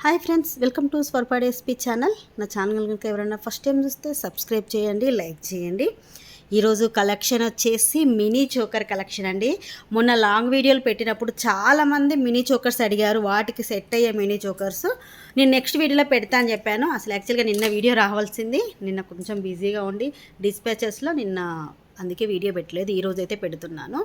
Hi friends, welcome to స్వర్పాడ్ SP channel. నా channel కనుక ఎవరైనా ఫస్ట్ టైం చూస్తే సబ్స్క్రైబ్ చేయండి, లైక్ చేయండి. ఈరోజు కలెక్షన్ వచ్చేసి మినీ చోకర్ కలెక్షన్ అండి. మొన్న లాంగ్ వీడియోలు పెట్టినప్పుడు చాలామంది మినీ చోకర్స్ అడిగారు, వాటికి సెట్ అయ్యే మినీ చోకర్స్ నేను నెక్స్ట్ వీడియోలో పెడతా అని చెప్పాను. అసలు యాక్చువల్గా నిన్న వీడియో రావాల్సింది, నిన్న కొంచెం బిజీగా ఉండి డిస్పాచెస్లో నిన్న అందుకే వీడియో పెట్టలేదు. ఈరోజు అయితే పెడుతున్నాను.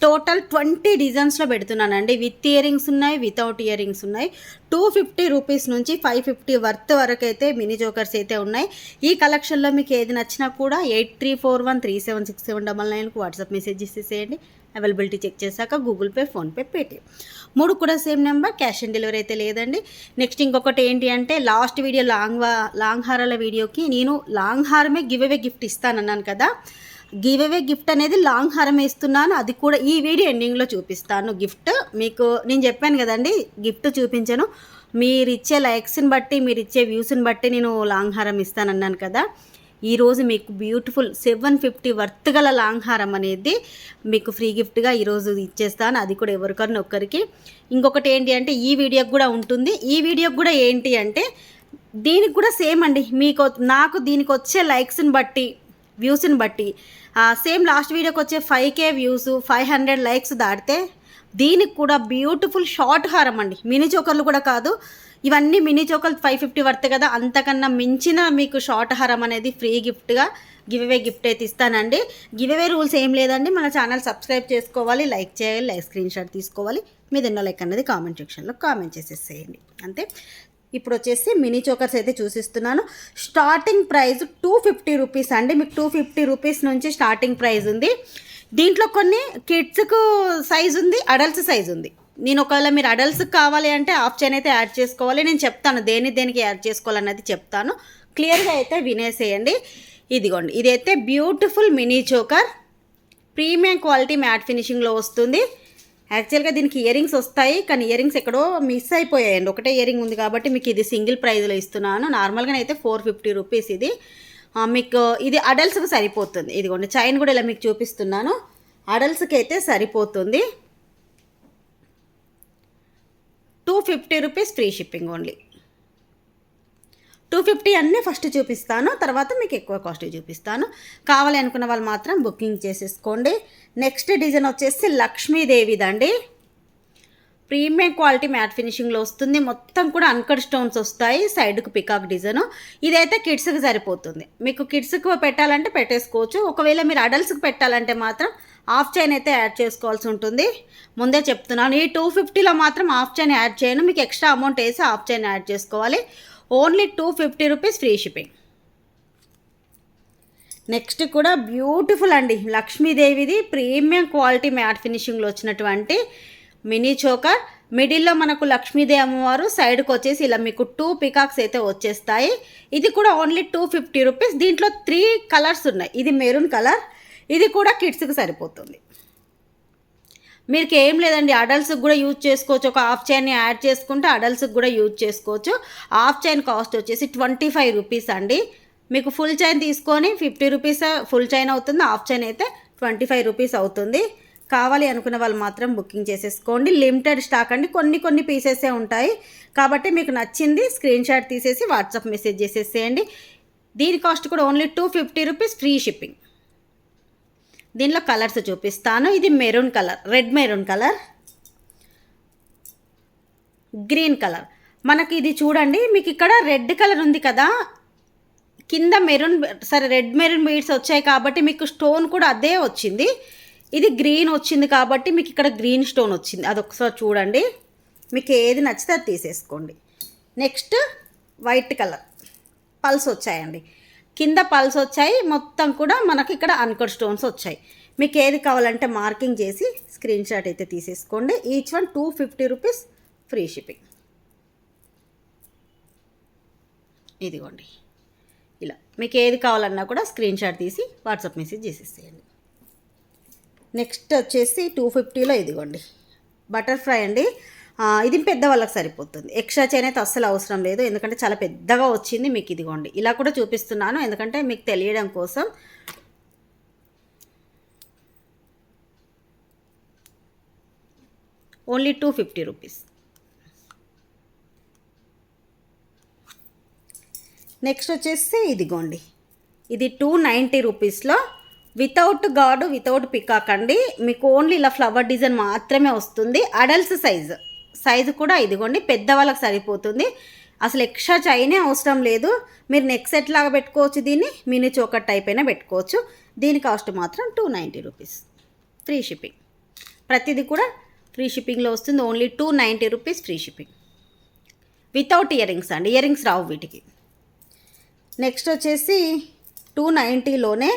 టోటల్ 20 డిజైన్స్లో పెడుతున్నానండి. విత్ ఇయర్ రింగ్స్ ఉన్నాయి, వితౌట్ ఇయర్ రింగ్స్ ఉన్నాయి. 250 రూపీస్ నుంచి 550 వర్త్ వరకు అయితే మినీ జోకర్స్ అయితే ఉన్నాయి. ఈ కలెక్షన్లో మీకు ఏది నచ్చినా కూడా 8341376799కు వాట్సాప్ మెసేజ్ ఇచ్చేసేయండి. అవైలబిలిటీ చెక్ చేశాక గూగుల్ పే, ఫోన్పే, పేటిఎం 3 కూడా same number. Cash on delivery అయితే లేదండి. నెక్స్ట్ ఇంకొకటి ఏంటి అంటే, లాస్ట్ వీడియో లాంగ్ హారాల వీడియోకి నేను లాంగ్ హారమే గివ్ అవే గిఫ్ట్ ఇస్తానన్నాను కదా. గివ్ అవే గిఫ్ట్ అనేది లాంగ్ హారం ఇస్తున్నాను. అది కూడా ఈ వీడియో ఎండింగ్లో చూపిస్తాను. గిఫ్ట్ మీకు నేను చెప్పాను కదండి, గిఫ్ట్ చూపించాను. మీరు ఇచ్చే లైక్స్ని బట్టి, మీరు ఇచ్చే వ్యూస్ని బట్టి నేను లాంగ్ హారం ఇస్తానన్నాను కదా. ఈరోజు మీకు బ్యూటిఫుల్ 750 వర్త్ గల లాంగ్ హారం అనేది మీకు ఫ్రీ గిఫ్ట్గా ఈరోజు ఇచ్చేస్తాను. అది కూడా ఎవరికన్నా ఒక్కరికి. ఇంకొకటి ఏంటి అంటే, ఈ వీడియోకి కూడా ఉంటుంది. ఈ వీడియోకి కూడా ఏంటి అంటే, దీనికి కూడా సేమ్ అండి. నాకు దీనికి వచ్చే లైక్స్ని బట్టి, వ్యూస్ని బట్టి, సేమ్ లాస్ట్ వీడియోకి వచ్చే 5K వ్యూస్, 500 లైక్స్ దాటితే దీనికి కూడా బ్యూటిఫుల్ షార్ట్ హారం అండి. మినీ చోకర్లు కూడా కాదు, ఇవన్నీ మినీ చోకర్లు 550 వర్త్ కదా, అంతకన్నా మించిన మీకు షార్ట్ హారం అనేది ఫ్రీ గిఫ్ట్గా గివ్ అవే గిఫ్ట్ అయితే ఇస్తానండి. గివ్ అవే రూల్స్ ఏం లేదండి. మన ఛానల్ సబ్స్క్రైబ్ చేసుకోవాలి, లైక్ చేయాలి, లైక్ స్క్రీన్ షాట్ తీసుకోవాలి. మీద ఎన్నో లైక్ అనేది కామెంట్ సెక్షన్లో కామెంట్ చేసేసేయండి అంతే. ఇప్పుడు వచ్చేసి మినీ చోకర్స్ అయితే చూసిస్తున్నాను. స్టార్టింగ్ ప్రైస్ 250 రూపీస్ అండి. మీకు 250 రూపీస్ నుంచి స్టార్టింగ్ ప్రైస్ ఉంది. దీంట్లో కొన్ని కిడ్స్కు సైజ్ ఉంది, అడల్ట్స్ సైజ్ ఉంది. నేను ఒకవేళ మీరు అడల్ట్స్కి కావాలి అంటే హాఫ్ చైన్ అయితే యాడ్ చేసుకోవాలి. నేను చెప్తాను దేనికి యాడ్ చేసుకోవాలన్నది చెప్తాను. క్లియర్గా అయితే వినేసేయండి. ఇదిగోండి, ఇదైతే beautiful mini choker, premium quality matte ఫినిషింగ్లో వస్తుంది. యాక్చువల్గా దీనికి ఇయర్ రింగ్స్ వస్తాయి, కానీ ఇయర్ రింగ్స్ ఎక్కడో మిస్ అయిపోయాయండి. ఒకటే ఇయర్ రింగ్ ఉంది కాబట్టి మీకు ఇది సింగిల్ ప్రైజ్లో ఇస్తున్నాను. నార్మల్గానైతే 450 రూపీస్ ఇది. మీకు ఇది అడల్ట్స్కి సరిపోతుంది. ఇదిగోండి, చైన్ కూడా ఇలా మీకు చూపిస్తున్నాను. అడల్ట్స్కి అయితే సరిపోతుంది. 250 రూపీస్ ఫ్రీ షిప్పింగ్ ఓన్లీ. 250 అన్నీ ఫస్ట్ చూపిస్తాను, తర్వాత మీకు ఎక్కువ కాస్ట్ చూపిస్తాను. కావాలి అనుకున్న వాళ్ళు మాత్రం బుకింగ్ చేసేసుకోండి. నెక్స్ట్ డిజైన్ వచ్చేసి లక్ష్మీదేవిదండి. ప్రీమియం క్వాలిటీ మ్యాట్ ఫినిషింగ్లో వస్తుంది. మొత్తం కూడా అన్కట్ స్టోన్స్ వస్తాయి. సైడ్కు పికాక్ డిజైన్. ఇదైతే కిడ్స్కి సరిపోతుంది. మీకు కిడ్స్కి పెట్టాలంటే పెట్టేసుకోవచ్చు. ఒకవేళ మీరు అడల్ట్స్కి పెట్టాలంటే మాత్రం హాఫ్ చైన్ అయితే యాడ్ చేసుకోవాల్సి ఉంటుంది. ముందే చెప్తున్నాను, ఈ 250లో మాత్రం హాఫ్ చైన్ యాడ్ చేయను. మీకు ఎక్స్ట్రా అమౌంట్ వేసి హాఫ్ చైన్ యాడ్ చేసుకోవాలి. Only 250 rupees free shipping. Next కూడా బ్యూటిఫుల్ అండి, లక్ష్మీదేవిది ప్రీమియం క్వాలిటీ మ్యాట్ ఫినిషింగ్లో వచ్చినటువంటి మినీ చోకర్. మిడిల్లో మనకు లక్ష్మీదేవి అమ్మవారు, సైడ్కి వచ్చేసి ఇలా మీకు 2 పికాక్స్ అయితే వచ్చేస్తాయి. ఇది కూడా ఓన్లీ 250 రూపీస్. దీంట్లో 3 కలర్స్ ఉన్నాయి. ఇది మెరూన్ కలర్, ఇది కూడా కిడ్స్కి సరిపోతుంది. మీకు ఏం లేదండి, అడల్ట్స్కి కూడా యూజ్ చేసుకోవచ్చు. ఒక హాఫ్ చైన్ యాడ్ చేసుకుంటే అడల్ట్స్కి కూడా యూజ్ చేసుకోవచ్చు. హాఫ్ చైన్ కాస్ట్ వచ్చేసి 25 రూపీస్ అండి. మీకు ఫుల్ చైన్ తీసుకొని 50 రూపీస్ ఫుల్ చైన్ అవుతుంది. హాఫ్ చైన్ అయితే 25 రూపీస్ అవుతుంది. కావాలి అనుకున్న వాళ్ళు మాత్రం బుకింగ్ చేసేసుకోండి. లిమిటెడ్ స్టాక్ అండి, కొన్ని పీసెసే ఉంటాయి. కాబట్టి మీకు నచ్చింది స్క్రీన్ షాట్ తీసేసి వాట్సాప్ మెసేజ్ చేసేసేయండి. దీని కాస్ట్ కూడా ఓన్లీ 250 రూపీస్ ఫ్రీ షిప్పింగ్. దీనిలో కలర్స్ చూపిస్తాను. ఇది maroon colour, red maroon colour, green colour. మనకి ఇది చూడండి, మీకు ఇక్కడ రెడ్ కలర్ ఉంది కదా, కింద మెరూన్, సరే రెడ్ మెరూన్ బీడ్స్ వచ్చాయి కాబట్టి మీకు స్టోన్ కూడా అదే వచ్చింది. ఇది గ్రీన్ వచ్చింది కాబట్టి మీకు ఇక్కడ గ్రీన్ స్టోన్ వచ్చింది. అదొకసారి చూడండి, మీకు ఏది నచ్చితే అది తీసేసుకోండి. నెక్స్ట్ వైట్ కలర్ పల్స్ వచ్చాయండి. కింద పల్స్ వచ్చాయి, మొత్తం కూడా మనకి ఇక్కడ అన్కట్ స్టోన్స్ వచ్చాయి. మీకు ఏది కావాలంటే మార్కింగ్ చేసి స్క్రీన్ షాట్ అయితే తీసేసుకోండి. Each one 250 rupees free shipping. ఇదిగోండి, ఇలా మీకు ఏది కావాలన్నా కూడా స్క్రీన్ షాట్ తీసి వాట్సాప్ మెసేజ్ చేసేసేయండి. నెక్స్ట్ వచ్చేసి 250లో ఇదిగోండి బటర్ఫ్లై అండి. ఇది పెద్దవాళ్ళకి సరిపోతుంది. ఎక్స్ట్రా చైన్ అయితే అస్సలు అవసరం లేదు, ఎందుకంటే చాలా పెద్దగా వచ్చింది. మీకు ఇదిగోండి ఇలా కూడా చూపిస్తున్నాను, ఎందుకంటే మీకు తెలియడం కోసం. Only 250 rupees. నెక్స్ట్ వచ్చేసి ఇదిగోండి, ఇది 290 రూపీస్లో వితౌట్ గార్డు వితౌట్ పికాక్ అండి. మీకు ఓన్లీ ఇలా ఫ్లవర్ డిజైన్ మాత్రమే వస్తుంది. అడల్ట్స్ సైజు కూడా ఇదిగోండి, పెద్దవాళ్ళకి సరిపోతుంది. అసలు ఎక్స్ట్రా చైనే అవసరం లేదు. మీరు నెక్ సెట్ లాగా పెట్టుకోవచ్చు, దీన్ని మినీ చోకర్ టైప్ అయినా పెట్టుకోవచ్చు. దీని కాస్ట్ మాత్రం 290 రూపీస్, ఫ్రీ షిప్పింగ్. ప్రతిదీ కూడా ఫ్రీ షిప్పింగ్లో వస్తుంది. Only 290 rupees free shipping without ear rings అండి, ఇయర్ రింగ్స్ రావు వీటికి. నెక్స్ట్ వచ్చేసి 290లోనే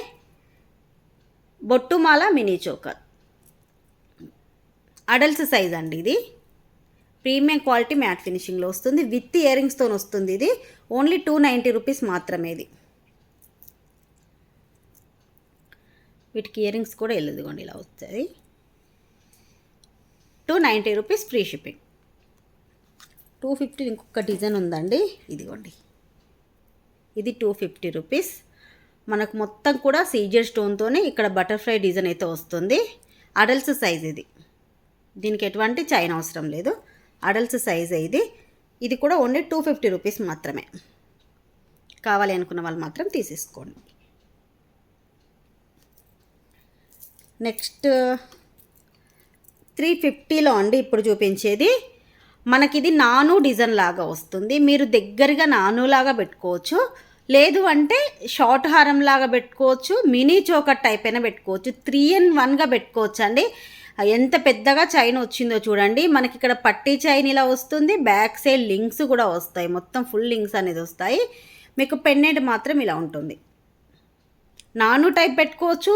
బొట్టుమాల మినీ చోకర్, అడల్ట్స్ సైజ్ అండి. ఇది ప్రీమియం క్వాలిటీ మ్యాట్ ఫినిషింగ్లో వస్తుంది, విత్ ఇయర్ రింగ్స్తో వస్తుంది. ఇది ఓన్లీ 290 రూపీస్ మాత్రమే. ఇది వీటికి ఇయర్ రింగ్స్ కూడా వెళ్ళదుకోండి, ఇలా వస్తుంది. 290 రూపీస్ ఫ్రీ షిప్పింగ్. 250 ఇంకొక డిజైన్ ఉందండి, ఇదిగోండి, ఇది 250 రూపీస్. మనకు మొత్తం కూడా సీజర్ స్టోన్తోనే ఇక్కడ బటర్ఫ్లై డిజైన్ అయితే వస్తుంది. అడల్ట్స్ సైజ్ ఇది, దీనికి ఎటువంటి చైన్ అవసరం లేదు, అడల్ట్స్ సైజ్ ఇది. ఇది కూడా ఓన్లీ 250 రూపీస్ మాత్రమే. కావాలి అనుకున్న వాళ్ళు మాత్రం తీసేసుకోండి. నెక్స్ట్ 350లో అండి ఇప్పుడు చూపించేది. మనకి ఇది నాను డిజైన్ లాగా వస్తుంది. మీరు దగ్గరగా నాను లాగా పెట్టుకోవచ్చు, లేదు అంటే షార్ట్ హారం లాగా పెట్టుకోవచ్చు, మినీ చోకర్ టైప్ అయినా పెట్టుకోవచ్చు, 3-in-1గా పెట్టుకోవచ్చు అండి. ఎంత పెద్దగా చైన్ వచ్చిందో చూడండి. మనకి ఇక్కడ పట్టీ చైన్ ఇలా వస్తుంది, బ్యాక్ సైడ్ లింక్స్ కూడా వస్తాయి, మొత్తం ఫుల్ లింక్స్ అనేది వస్తాయి. మీకు పెన్నెంట్ మాత్రం ఇలా ఉంటుంది. నాను టైప్ పెట్టుకోవచ్చు,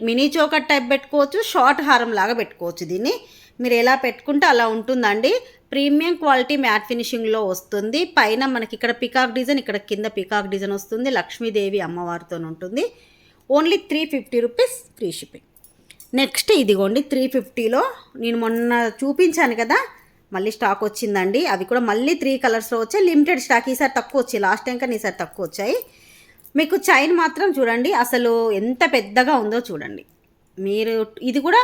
మినీ చోకర్ టైప్ పెట్టుకోవచ్చు, షార్ట్ హారం లాగా పెట్టుకోవచ్చు. దీన్ని మీరు ఎలా పెట్టుకుంటే అలా ఉంటుందండి. ప్రీమియం క్వాలిటీ మ్యాట్ ఫినిషింగ్లో వస్తుంది. పైన మనకి ఇక్కడ పికాక్ డిజైన్, ఇక్కడ కింద పికాక్ డిజైన్ వస్తుంది. లక్ష్మీదేవి అమ్మవారితో ఉంటుంది. Only 350 rupees free shipping. Next ఇదిగోండి 350లో నేను మొన్న చూపించాను కదా, మళ్ళీ స్టాక్ వచ్చిందండి. అవి కూడా మళ్ళీ 3 కలర్స్లో వచ్చాయి. లిమిటెడ్ స్టాక్, ఈసారి తక్కువ వచ్చాయి, లాస్ట్ టైం కన్నా ఈసారి తక్కువ వచ్చాయి. మీకు చైన్ మాత్రం చూడండి అసలు ఎంత పెద్దగా ఉందో చూడండి. మీరు ఇది కూడా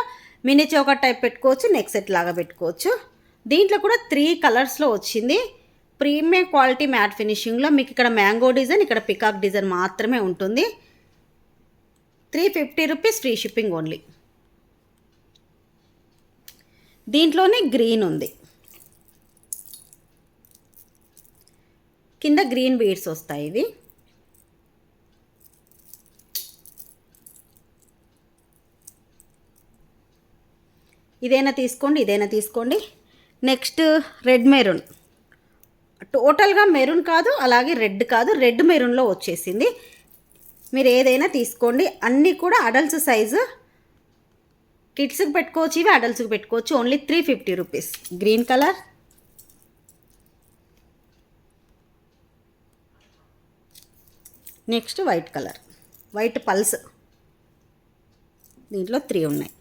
మినీ చోకర్ టైప్ పెట్టుకోవచ్చు, నెక్ సెట్ లాగా పెట్టుకోవచ్చు. దీంట్లో కూడా 3 కలర్స్లో వచ్చింది. ప్రీమియం క్వాలిటీ మ్యాట్ ఫినిషింగ్లో మీకు ఇక్కడ మ్యాంగో డిజైన్, ఇక్కడ పికాక్ డిజైన్ మాత్రమే ఉంటుంది. 350 రూపీస్ ఫ్రీ షిప్పింగ్ ఓన్లీ. దీంట్లోనే గ్రీన్ ఉంది, కింద గ్రీన్ బీడ్స్ వస్తాయి. ఇవి ఇదైనా తీసుకోండి, ఇదైనా తీసుకోండి. నెక్స్ట్ రెడ్ మెరూన్, టోటల్గా మెరూన్ కాదు అలాగే రెడ్ కాదు, రెడ్ మెరూన్లో వచ్చేసింది. మీరు ఏదైనా తీసుకోండి. అన్నీ కూడా అడల్ట్స్ సైజు, కిడ్స్కి పెట్టుకోవచ్చు, ఇవి అడల్ట్స్కి పెట్టుకోవచ్చు. Only 350 rupees. Green colour, next white colour, white pearls, దీంట్లో 3 ఉన్నాయి.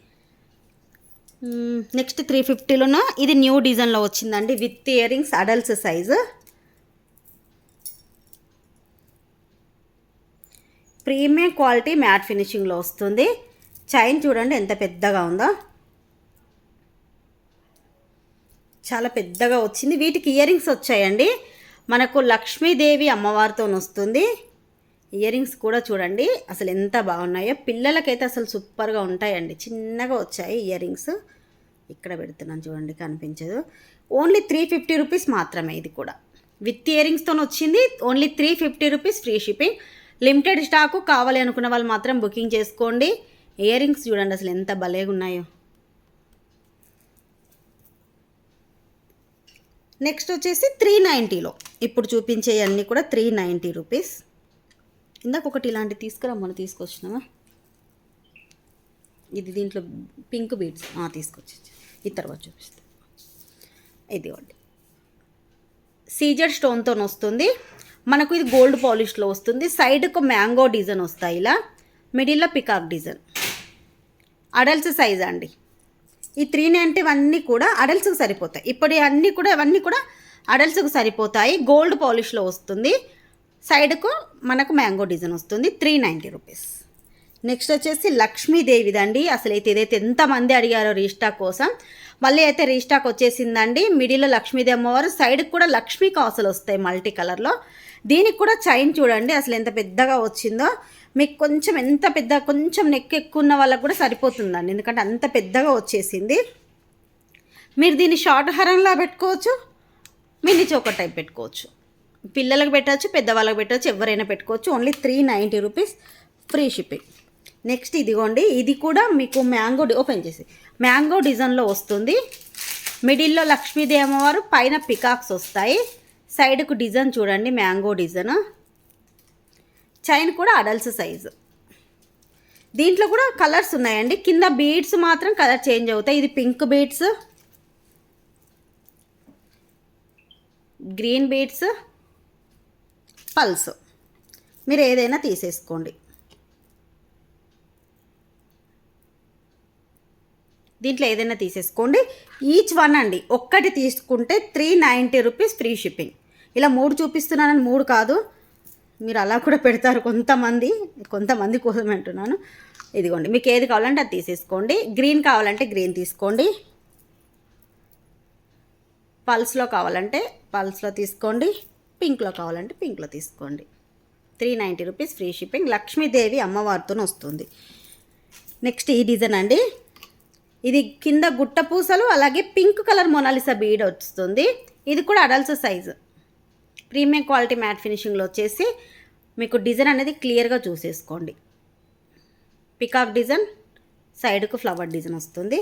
నెక్స్ట్ 350లోన ఇది న్యూ డిజైన్లో వచ్చిందండి, with earrings, adults size. Premium quality matte ఫినిషింగ్లో వస్తుంది. చైన్ చూడండి ఎంత పెద్దగా ఉందో, చాలా పెద్దగా వచ్చింది. వీటికి ఇయర్ రింగ్స్ వచ్చాయండి. మనకు లక్ష్మీదేవి అమ్మవారితో వస్తుంది. ఇయర్ రింగ్స్ కూడా చూడండి అసలు ఎంత బాగున్నాయో. పిల్లలకైతే అసలు సూపర్గా ఉంటాయండి. చిన్నగా వచ్చాయి ఇయర్ రింగ్స్. ఇక్కడ పెడుతున్నాను చూడండి, కనిపించదు. ఓన్లీ 350 రూపీస్ మాత్రమే. ఇది కూడా విత్ ఇయర్ రింగ్స్తో వచ్చింది. Only 350 rupees free shipping. Limited stock, కావాలి అనుకున్న వాళ్ళు మాత్రం బుకింగ్ చేసుకోండి. ఇయర్ రింగ్స్ చూడండి అసలు ఎంత భలేగా ఉన్నాయో. నెక్స్ట్ వచ్చేసి 390లో ఇప్పుడు చూపించే అన్నీ కూడా 390 రూపీస్. ఇందాక ఒకటి ఇలాంటి తీసుకురమ్మని తీసుకొచ్చినావా, ఇది దీంట్లో పింక్ బీడ్స్ తీసుకొచ్చి ఈ తర్వాత చూపిస్తాను. ఇదిగోండి సీజర్ స్టోన్తో వస్తుంది. మనకు ఇది గోల్డ్ పాలిష్లో వస్తుంది. సైడ్కు మ్యాంగో డిజైన్ వస్తాయి, ఇలా మిడిల్లో పికాక్ డిజైన్. అడల్ట్స్ సైజ్ అండి. ఈ 390 అన్నీ కూడా అడల్ట్స్కి సరిపోతాయి. ఇప్పుడు అన్నీ కూడా ఇవన్నీ కూడా అడల్ట్స్కి సరిపోతాయి. గోల్డ్ పాలిష్లో వస్తుంది. సైడ్కు మనకు మ్యాంగో డిజైన్ వస్తుంది. 390 రూపీస్. నెక్స్ట్ వచ్చేసి లక్ష్మీదేవిదండి. అసలు అయితే ఇదైతే ఎంతమంది అడిగారో రీస్టాక్ కోసం. మళ్ళీ అయితే రీస్టాక్ వచ్చేసిందండి. మిడిల్లో లక్ష్మీదేవి అమ్మవారు, సైడ్కి కూడా లక్ష్మీ కాసులు వస్తాయి మల్టీ కలర్లో. దీనికి కూడా చైన్ చూడండి అసలు ఎంత పెద్దగా వచ్చిందో. మీకు కొంచెం ఎంత పెద్ద కొంచెం నెక్ ఎక్కువ ఉన్న వాళ్ళకు కూడా సరిపోతుందండి, ఎందుకంటే అంత పెద్దగా వచ్చేసింది. మీరు దీన్ని షార్ట్ హారంలా పెట్టుకోవచ్చు, మినీ చోకర్ టైప్ పెట్టుకోవచ్చు, పిల్లలకు పెట్టవచ్చు, పెద్దవాళ్ళకి పెట్టవచ్చు, ఎవరైనా పెట్టుకోవచ్చు. Only 390 rupees, free shipping. Next ఇదిగోండి, ఇది కూడా మీకు మ్యాంగో ఓపెన్ చేసి మ్యాంగో డిజైన్లో వస్తుంది. మిడిల్లో లక్ష్మీదేవి అమ్మవారు, పైన పికాక్స్ వస్తాయి. సైడ్కు డిజైన్ చూడండి మ్యాంగో డిజైన్. చైన్ కూడా అడల్ట్స్ సైజు. దీంట్లో కూడా కలర్స్ ఉన్నాయండి. కింద బీడ్స్ మాత్రం కలర్ చేంజ్ అవుతాయి. ఇది pink beads, green beads, pulse. మీరు ఏదైనా తీసేసుకోండి. దీంట్లో ఏదైనా తీసేసుకోండి. ఈచ్ వన్ అండి ఒక్కటి తీసుకుంటే 390 రూపీస్, ఫ్రీ షిప్పింగ్. ఇలా 3 చూపిస్తున్నానని 3 కాదు, మీరు అలా కూడా పెడతారు కొంతమంది కోసం అంటున్నాను. ఇదిగోండి, మీకు ఏది కావాలంటే అది తీసేసుకోండి. గ్రీన్ కావాలంటే గ్రీన్ తీసుకోండి, పల్స్లో కావాలంటే పల్స్లో తీసుకోండి, పింక్లో కావాలంటే పింక్లో తీసుకోండి. 390 రూపీస్, ఫ్రీ షిప్పింగ్. లక్ష్మీదేవి అమ్మవారితో వస్తుంది. నెక్స్ట్ ఈ డిజైన్ అండి. ఇది కింద గుట్ట పూసలు, అలాగే పింక్ కలర్ మొనాలిసా బీడ్ వస్తుంది. ఇది కూడా adults size. Premium quality matte ఫినిషింగ్లో వచ్చేసి మీకు డిజైన్ అనేది క్లియర్గా చూసేసుకోండి. పికాక్ డిజైన్, సైడ్కు ఫ్లవర్ డిజైన్ వస్తుంది.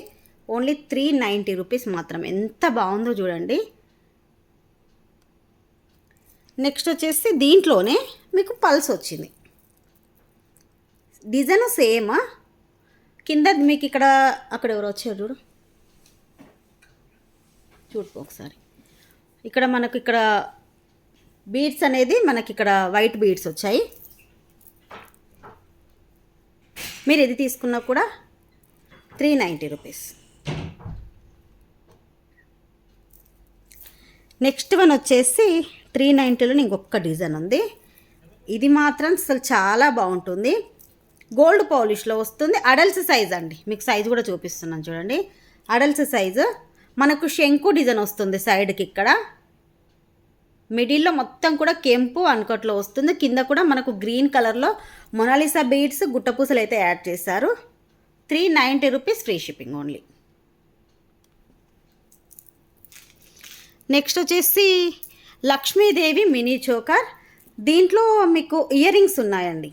ఓన్లీ 390 రూపీస్ మాత్రం. ఎంత బాగుందో చూడండి. నెక్స్ట్ వచ్చేసి దీంట్లోనే మీకు పల్స్ వచ్చింది. Design same. కింద మీకు ఇక్కడ అక్కడ ఎవరు వచ్చారు చూడు ఒకసారి. ఇక్కడ మనకు ఇక్కడ బీడ్స్ అనేది మనకి ఇక్కడ వైట్ బీడ్స్ వచ్చాయి. మీరు ఇది తీసుకున్నా కూడా 390 రూపీస్. నెక్స్ట్ వన్ వచ్చేసి 390లో ఇంకొక డిజైన్ ఉంది. ఇది మాత్రం అసలు చాలా బాగుంటుంది. గోల్డ్ పాలిష్లో వస్తుంది. అడల్ట్స్ సైజ్ అండి, మీకు సైజు కూడా చూపిస్తున్నాను చూడండి. Adults size. మనకు శంకు డిజైన్ వస్తుంది సైడ్కి. ఇక్కడ మిడిల్లో మొత్తం కూడా కెంపు అన్కట్లో వస్తుంది. కింద కూడా మనకు గ్రీన్ కలర్లో మొనాలిసా బీడ్స్, గుట్టపూసలు అయితే యాడ్ చేశారు. 390 rupees, free shipping only. Next వచ్చేసి లక్ష్మీదేవి మినీ చోకర్. దీంట్లో మీకు ఇయర్ రింగ్స్ ఉన్నాయండి.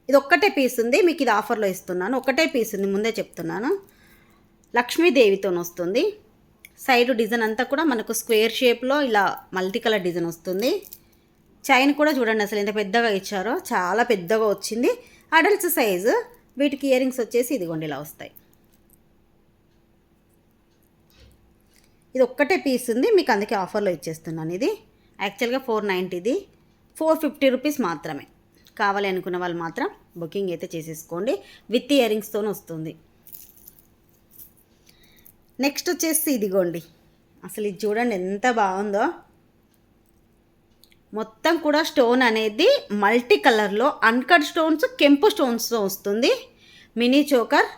ఇది ఒక్కటే పీస్ ఉంది, మీకు ఇది ఆఫర్లో ఇస్తున్నాను. ఒకటే పీస్ ఉంది, ముందే చెప్తున్నాను. లక్ష్మీదేవితో వస్తుంది. సైడ్ డిజైన్ అంతా కూడా మనకు స్క్వేర్ షేప్లో ఇలా మల్టీ కలర్ డిజైన్ వస్తుంది. చైన్ కూడా చూడండి అసలు ఎంత పెద్దగా ఇచ్చారో, చాలా పెద్దగా వచ్చింది. Adults size. వీటికి ఇయర్ రింగ్స్ వచ్చేసి ఇదిగోండి ఇలా వస్తాయి. ఇది ఒక్కటే పీస్ ఉంది, మీకు అందుకే ఆఫర్లో ఇచ్చేస్తున్నాను. ఇది యాక్చువల్గా 490, 450 రూపీస్ మాత్రమే. కావాలి అనుకున్న వాళ్ళు మాత్రం బుకింగ్ అయితే చేసేసుకోండి. విత్ ఇయర్ రింగ్స్తో వస్తుంది. నెక్స్ట్ వచ్చేసి ఇదిగోండి, అసలు ఇది చూడండి ఎంత బాగుందో. మొత్తం కూడా స్టోన్ అనేది మల్టీ కలర్లో అన్కట్ స్టోన్స్, కెంపు స్టోన్స్తో వస్తుంది. Mini choker.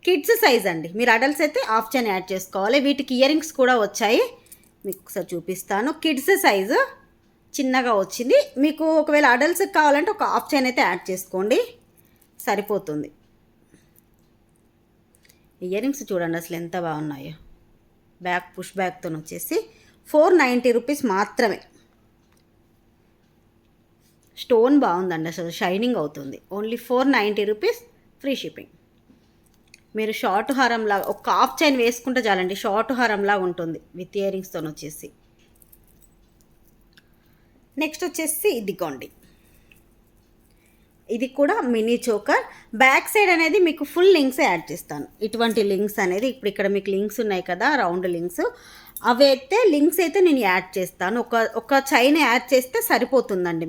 కిడ్స్ సైజ్ అండి. మీరు అడల్ట్స్ అయితే హాఫ్ చైన్ యాడ్ చేసుకోవాలి. వీటికి ఇయర్ రింగ్స్ కూడా వచ్చాయి, మీకు ఒకసారి చూపిస్తాను. కిడ్స్ సైజు చిన్నగా వచ్చింది. మీకు ఒకవేళ అడల్ట్స్కి కావాలంటే ఒక హాఫ్ చైన్ అయితే యాడ్ చేసుకోండి, సరిపోతుంది. ఇయర్ రింగ్స్ చూడండి అసలు ఎంత బాగున్నాయో. బ్యాక్ పుష్ బ్యాక్తో వచ్చేసి 490 రూపీస్ మాత్రమే. స్టోన్ బాగుందండి, అసలు షైనింగ్ అవుతుంది. Only 490 rupees, free shipping. మీరు షార్ట్ హారంలా ఒక హాఫ్ చైన్ వేసుకుంటే చాలండి, షార్ట్ హారంలా ఉంటుంది విత్ ఇయర్ రింగ్స్తో వచ్చేసి. నెక్స్ట్ వచ్చేసి ఇదిగోండి, ఇది కూడా మినీ చోకర్. బ్యాక్ సైడ్ అనేది మీకు ఫుల్ లింక్స్ యాడ్ చేస్తాను. ఇటువంటి లింక్స్ అనేది ఇప్పుడు ఇక్కడ మీకు లింక్స్ ఉన్నాయి కదా, రౌండ్ లింక్స్. అవి అయితే లింక్స్ అయితే నేను యాడ్ చేస్తాను. ఒక చైన్ యాడ్ చేస్తే సరిపోతుందండి.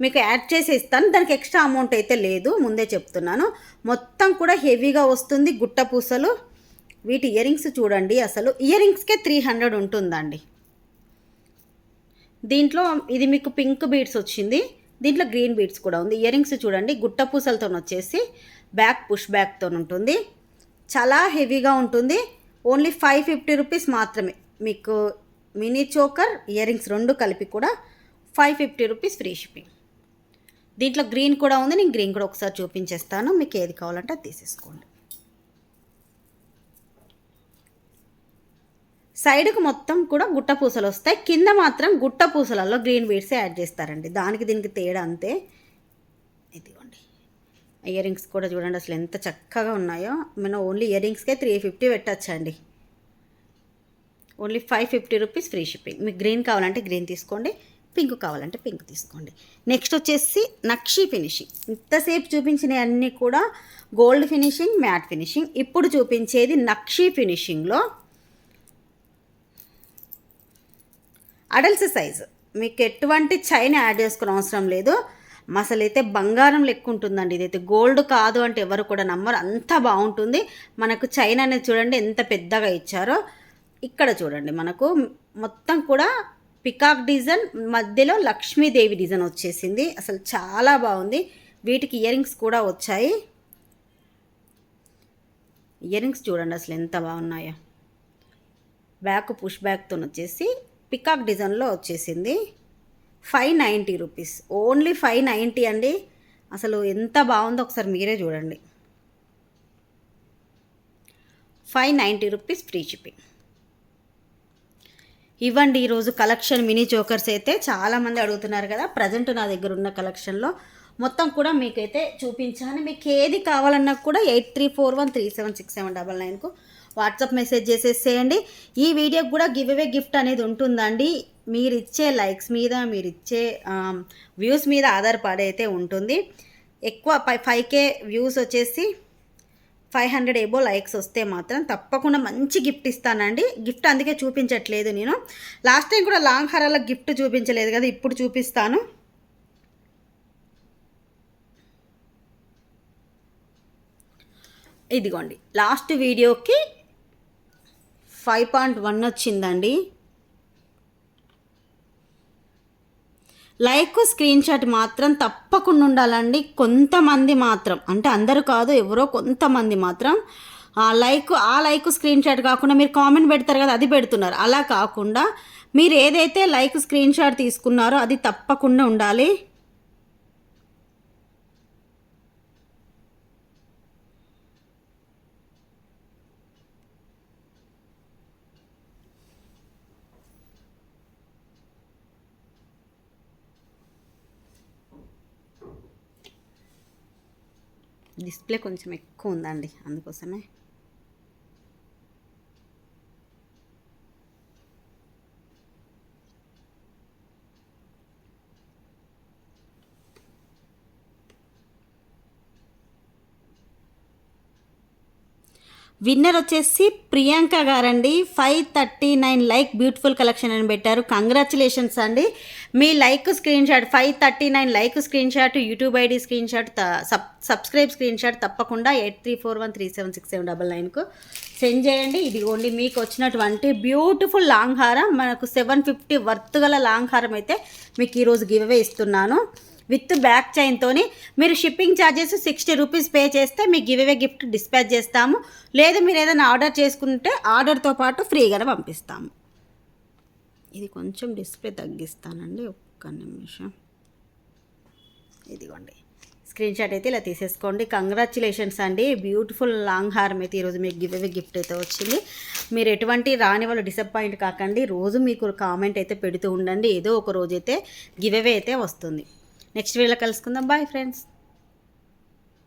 మీకు యాడ్ చేసి ఇస్తాను. దానికి ఎక్స్ట్రా అమౌంట్ అయితే లేదు, ముందే చెప్తున్నాను. మొత్తం కూడా హెవీగా వస్తుంది, గుట్ట పూసలు. వీటి ఇయర్ రింగ్స్ చూడండి, అసలు ఇయర్ రింగ్స్కే 300 ఉంటుందండి. దీంట్లో ఇది మీకు పింక్ బీడ్స్ వచ్చింది. దీంట్లో గ్రీన్ బీడ్స్ కూడా ఉంది. ఇయర్ రింగ్స్ చూడండి గుట్ట పూసలతో వచ్చేసి బ్యాక్ పుష్ బ్యాక్తో ఉంటుంది. చాలా హెవీగా ఉంటుంది. ఓన్లీ 550 రూపీస్ మాత్రమే. మీకు మినీ చోకర్ ఇయర్ రింగ్స్ రెండు కలిపి కూడా 550 రూపీస్ ఫ్రీ షిప్పింగ్. దీంట్లో గ్రీన్ కూడా ఉంది. నేను గ్రీన్ కూడా ఒకసారి చూపించేస్తాను. మీకు ఏది కావాలంటే అది తీసేసుకోండి. సైడ్కి మొత్తం కూడా గుట్ట పూసలు వస్తాయి. కింద మాత్రం గుట్ట పూసలలో గ్రీన్ బీడ్స్ యాడ్ చేస్తారండి. దానికి దీనికి తేడా అంతే. ఇదిగోండి ఇయర్ రింగ్స్ కూడా చూడండి అసలు ఎంత చక్కగా ఉన్నాయో. మనం ఓన్లీ ఇయర్ రింగ్స్కే 350 పెట్టచ్చండి. Only 550 rupees free shipping. మీకు గ్రీన్ కావాలంటే గ్రీన్ తీసుకోండి, పింక్ కావాలంటే పింక్ తీసుకోండి. నెక్స్ట్ వచ్చేసి నక్షీ ఫినిషింగ్. ఇంతసేపు చూపించినవి అన్నీ కూడా గోల్డ్ ఫినిషింగ్, మ్యాట్ ఫినిషింగ్. ఇప్పుడు చూపించేది నక్షీ ఫినిషింగ్లో అడల్ట్స్ సైజు. మీకు ఎటువంటి చైన్ యాడ్ చేసుకునే అవసరం లేదు. అసలు అయితే బంగారం లెక్క ఉంటుందండి. ఇదైతే గోల్డ్ కాదు అంటే ఎవరు కూడా నమ్మరు, అంత బాగుంటుంది. మనకు చైన్ అనేది చూడండి ఎంత పెద్దగా ఇచ్చారో. ఇక్కడ చూడండి మనకు మొత్తం కూడా పికాక్ డిజైన్, మధ్యలో లక్ష్మీదేవి డిజైన్ వచ్చేసింది. అసలు చాలా బాగుంది. వీటికి ఇయర్ రింగ్స్ కూడా వచ్చాయి. ఇయర్ రింగ్స్ చూడండి అసలు ఎంత బాగున్నాయో. బ్యాక్ పుష్ బ్యాక్తో వచ్చేసి పికాక్ డిజైన్లో వచ్చేసింది. 590 రూపీస్. ఓన్లీ 590 అండి. అసలు ఎంత బాగుందో ఒకసారి మీరే చూడండి. 590 రూపీస్ ఫ్రీ షిప్పింగ్. ఇవ్వండి ఈరోజు కలెక్షన్. మినీ చోకర్స్ అయితే చాలామంది అడుగుతున్నారు కదా. ప్రజెంట్ నా దగ్గర ఉన్న కలెక్షన్లో మొత్తం కూడా మీకైతే చూపించాను. మీకు ఏది కావాలన్నా కూడా 8341376799కు వాట్సాప్ మెసేజ్ చేసేసేయండి. ఈ వీడియోకి కూడా గివ్ అవే గిఫ్ట్ అనేది ఉంటుందండి. మీరు ఇచ్చే లైక్స్ మీద, మీరు ఇచ్చే వ్యూస్ మీద ఆధారపడి అయితే ఉంటుంది. ఎక్కువ 5K వ్యూస్ వచ్చేసి 500 ఎబో లైక్స్ వస్తే మాత్రం తప్పకుండా మంచి గిఫ్ట్ ఇస్తానండి. గిఫ్ట్ అందుకే చూపించట్లేదు నేను. లాస్ట్ టైం కూడా లాంగ్ హారాల గిఫ్ట్ చూపించలేదు కదా, ఇప్పుడు చూపిస్తాను. ఇదిగోండి లాస్ట్ వీడియోకి 5.1 వచ్చిందండి. లైక్ స్క్రీన్ షాట్ మాత్రం తప్పకుండా ఉండాలండి. కొంతమంది మాత్రం, అంటే అందరూ కాదు, ఎవరో కొంతమంది మాత్రం ఆ లైక్ స్క్రీన్ షాట్ కాకుండా మీరు కామెంట్ పెడతారు కదా, అది పెడుతున్నారు. అలా కాకుండా మీరు ఏదైతే లైక్ స్క్రీన్ షాట్ తీసుకున్నారో అది తప్పకుండా ఉండాలి. డిస్ప్లే కొంచెం ఎక్కువ ఉందండి, అందుకోసమే. విన్నర్ వచ్చేసి ప్రియాంక గారండి. 539 లైక్ బ్యూటిఫుల్ కలెక్షన్ అని పెట్టారు. కంగ్రాచులేషన్స్ అండి. మీ like screenshot 539 like screenshot, YouTube ID screenshot, subscribe screenshot తప్పకుండా 8341376799కు సెండ్ చేయండి. ఇదిగోండి మీకు వచ్చినటువంటి బ్యూటిఫుల్ లాంగ్ హారం. మనకు 750 వర్త్ గల లాంగ్ హారం అయితే మీకు ఈరోజు గివ్ అవే ఇస్తున్నాను. విత్ బ్యాక్ చైన్తోని. మీరు షిప్పింగ్ ఛార్జెస్ 60 రూపీస్ పే చేస్తే మీకు గివ్ అవే గిఫ్ట్ డిస్పాచ్ చేస్తాము. లేదు మీరు ఏదైనా ఆర్డర్ చేసుకుంటే ఆర్డర్తో పాటు ఫ్రీగానే పంపిస్తాము. ఇది కొంచెం డిస్ప్లే తగ్గిస్తానండి, ఒక్క నిమిషం. ఇదిగోండి స్క్రీన్ షాట్ అయితే ఇలా తీసేసుకోండి. కంగ్రాచులేషన్స్ అండి. బ్యూటిఫుల్ లాంగ్ హారం అయితే ఈరోజు మీకు గివ్ అవే గిఫ్ట్ అయితే వచ్చింది. మీరు ఎటువంటి రాని వాళ్ళు డిసప్పాయింట్ కాకండి. రోజు మీకు కామెంట్ అయితే పెడుతూ ఉండండి. ఏదో ఒక రోజైతే గివ్ అవే అయితే వస్తుంది. నెక్స్ట్ వీడియోలో కలుసుకుందాం. Bye friends.